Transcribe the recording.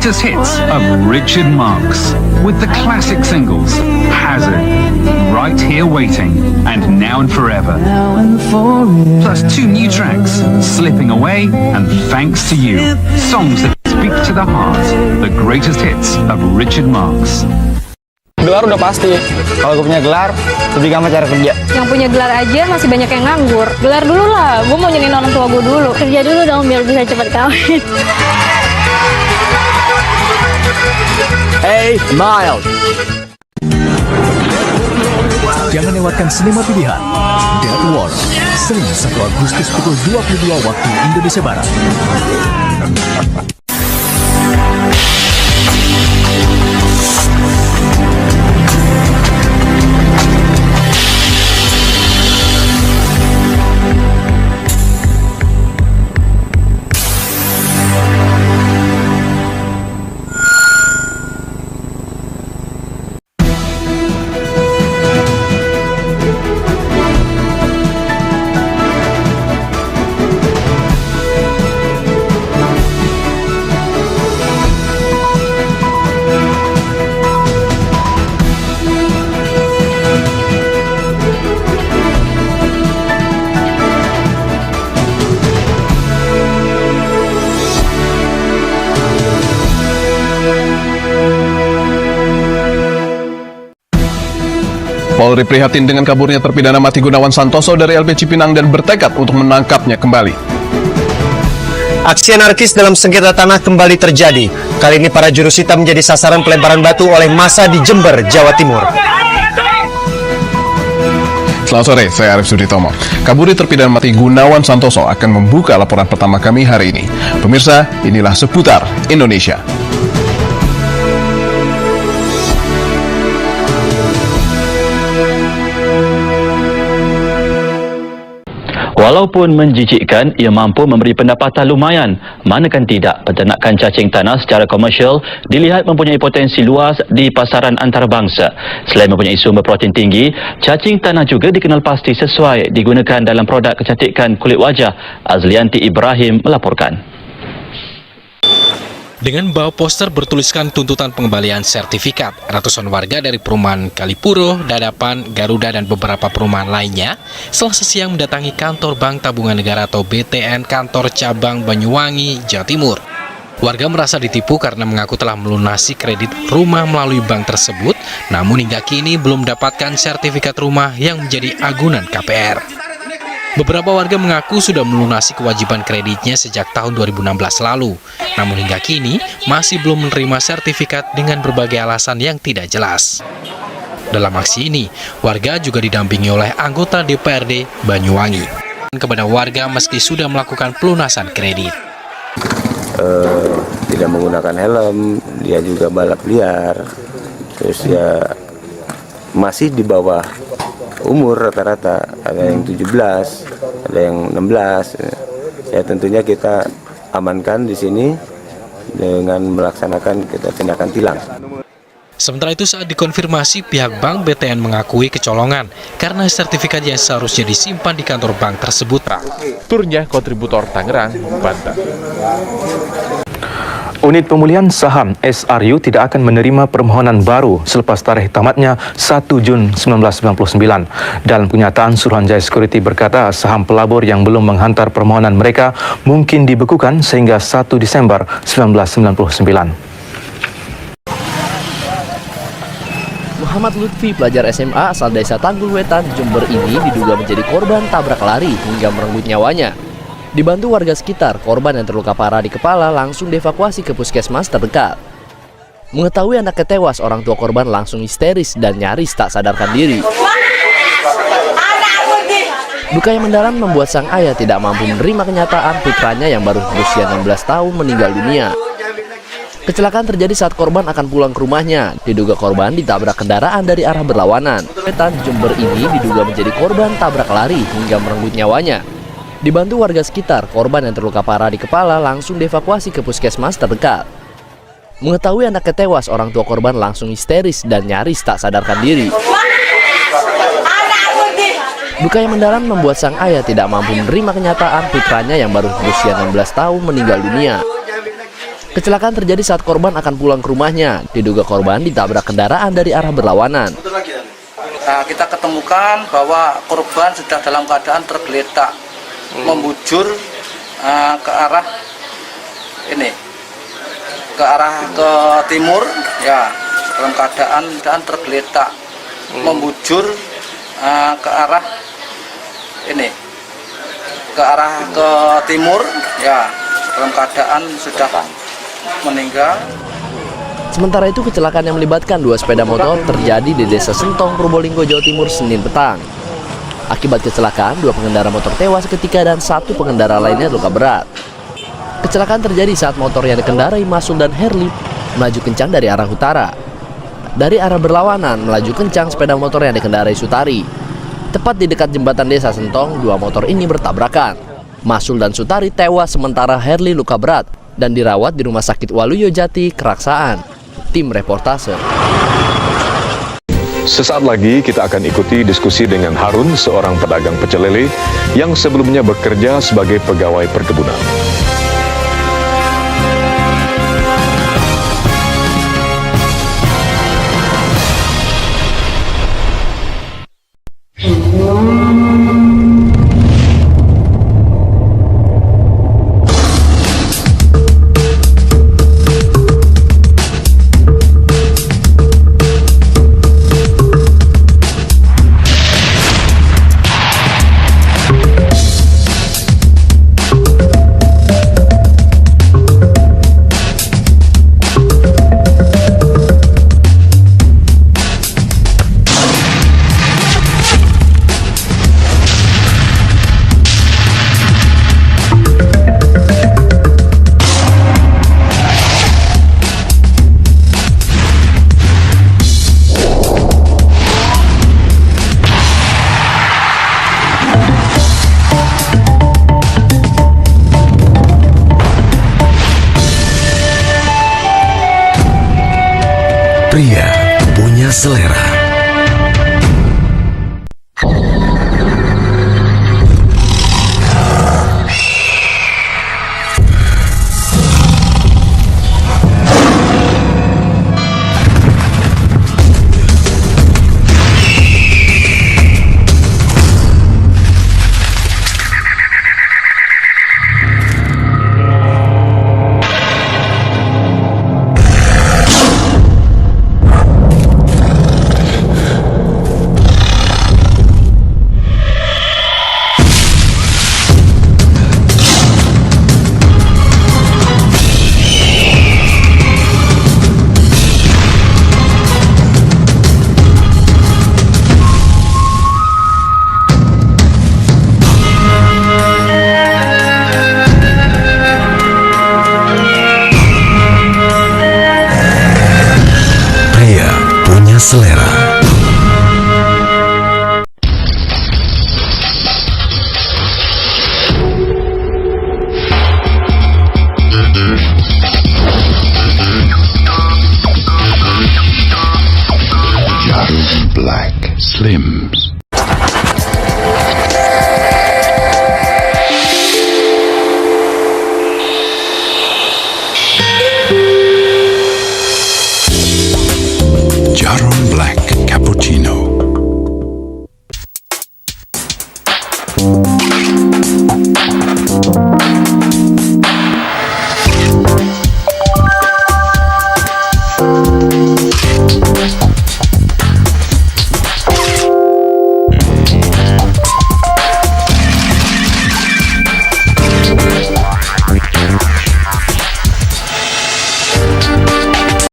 greatest hits of Richard Marx, with the classic singles Hazard, Right Here Waiting, and Now and Forever. Plus 2 new tracks, Slipping Away and Thanks to You. Songs that speak to the heart, the greatest hits of Richard Marx. Gelar udah pasti. Kalau gue punya gelar, lebih gampang cari kerja. Yang punya gelar aja masih banyak yang nganggur. Gelar dulu lah, gue mau nyenengin orang tua gue dulu. Kerja dulu dong biar bisa cepat kawin. Hey, Miles. Jangan lewatkan sinema pilihan Death War, Senin 1 Agustus pukul 22 waktu Indonesia Barat. Polri prihatin dengan kaburnya terpidana mati Gunawan Santoso dari LP Cipinang dan bertekad untuk menangkapnya kembali. Aksi anarkis dalam sengketa tanah kembali terjadi. Kali ini para jurusita menjadi sasaran pelemparan batu oleh massa di Jember, Jawa Timur. Selamat sore, saya Arif Suditomo. Kaburi terpidana mati Gunawan Santoso akan membuka laporan pertama kami hari ini. Pemirsa, inilah seputar Indonesia. Walaupun menjijikkan, ia mampu memberi pendapatan lumayan. Manakan tidak, peternakan cacing tanah secara komersial dilihat mempunyai potensi luas di pasaran antarabangsa. Selain mempunyai sumber protein tinggi, cacing tanah juga dikenal pasti sesuai digunakan dalam produk kecantikan kulit wajah. Azlianti Ibrahim melaporkan. Dengan bawa poster bertuliskan tuntutan pengembalian sertifikat, ratusan warga dari perumahan Kalipuro, Dadapan, Garuda, dan beberapa perumahan lainnya Selasa siang mendatangi kantor Bank Tabungan Negara atau BTN kantor cabang Banyuwangi, Jawa Timur. Warga merasa ditipu karena mengaku telah melunasi kredit rumah melalui bank tersebut, namun hingga kini belum mendapatkan sertifikat rumah yang menjadi agunan KPR. Beberapa warga mengaku sudah melunasi kewajiban kreditnya sejak tahun 2016 lalu, namun hingga kini masih belum menerima sertifikat dengan berbagai alasan yang tidak jelas. Dalam aksi ini, warga juga didampingi oleh anggota DPRD Banyuwangi kepada warga meski sudah melakukan pelunasan kredit. Tidak menggunakan helm, dia juga balap liar, terus ya masih di bawah umur rata-rata, ada yang 17, ada yang 16. Ya tentunya kita amankan di sini dengan melaksanakan kita tindakan tilang. Sementara itu saat dikonfirmasi, pihak Bank BTN mengakui kecolongan karena sertifikat yang seharusnya disimpan di kantor bank tersebut. Turnya kontributor Tangerang, Banten. Unit pemulihan saham SRU tidak akan menerima permohonan baru selepas tarikh tamatnya 1 Jun 1999. Dalam kenyataan, Suruhanjaya Security berkata saham pelabur yang belum menghantar permohonan mereka mungkin dibekukan sehingga 1 Desember 1999. Muhammad Lutfi, pelajar SMA asal desa Tanggul Wetan, Jember ini diduga menjadi korban tabrak lari hingga merenggut nyawanya. Dibantu warga sekitar, korban yang terluka parah di kepala langsung dievakuasi ke puskesmas terdekat. Mengetahui anaknya tewas, orang tua korban langsung histeris dan nyaris tak sadarkan diri. Duka yang mendalam membuat sang ayah tidak mampu menerima kenyataan putranya yang baru berusia 16 tahun meninggal dunia. Kecelakaan terjadi saat korban akan pulang ke rumahnya. Diduga korban ditabrak kendaraan dari arah berlawanan. Wetan Jember ini diduga menjadi korban tabrak lari hingga merenggut nyawanya. Dibantu warga sekitar, korban yang terluka parah di kepala langsung dievakuasi ke puskesmas terdekat. Mengetahui anaknya tewas, orang tua korban langsung histeris dan nyaris tak sadarkan diri. Duka yang mendalam membuat sang ayah tidak mampu menerima kenyataan putranya yang baru berusia 16 tahun meninggal dunia. Kecelakaan terjadi saat korban akan pulang ke rumahnya. Diduga korban ditabrak kendaraan dari arah berlawanan. Nah, kita ketemukan bahwa korban sudah dalam keadaan tergeletak, membujur ke arah ini, ke timur, ya, dalam keadaan tergeletak, membujur ke arah ini, ke timur, ya, dalam keadaan sudah meninggal. Sementara itu, kecelakaan yang melibatkan 2 sepeda motor terjadi di Desa Sentong, Probolinggo, Jawa Timur, Senin petang. Akibat kecelakaan, 2 pengendara motor tewas seketika dan 1 pengendara lainnya luka berat. Kecelakaan terjadi saat motor yang dikendarai Masul dan Herli melaju kencang dari arah utara. Dari arah berlawanan, melaju kencang sepeda motor yang dikendarai Sutari. Tepat di dekat jembatan Desa Sentong, 2 motor ini bertabrakan. Masul dan Sutari tewas, sementara Herli luka berat dan dirawat di Rumah Sakit Waluyo Jati, Keraksaan. Tim Reportase. Sesaat lagi kita akan ikuti diskusi dengan Harun, seorang pedagang pecel lele yang sebelumnya bekerja sebagai pegawai perkebunan. Pria punya selera. Selera. Jarum Black Slims. Jarum Black Cappuccino.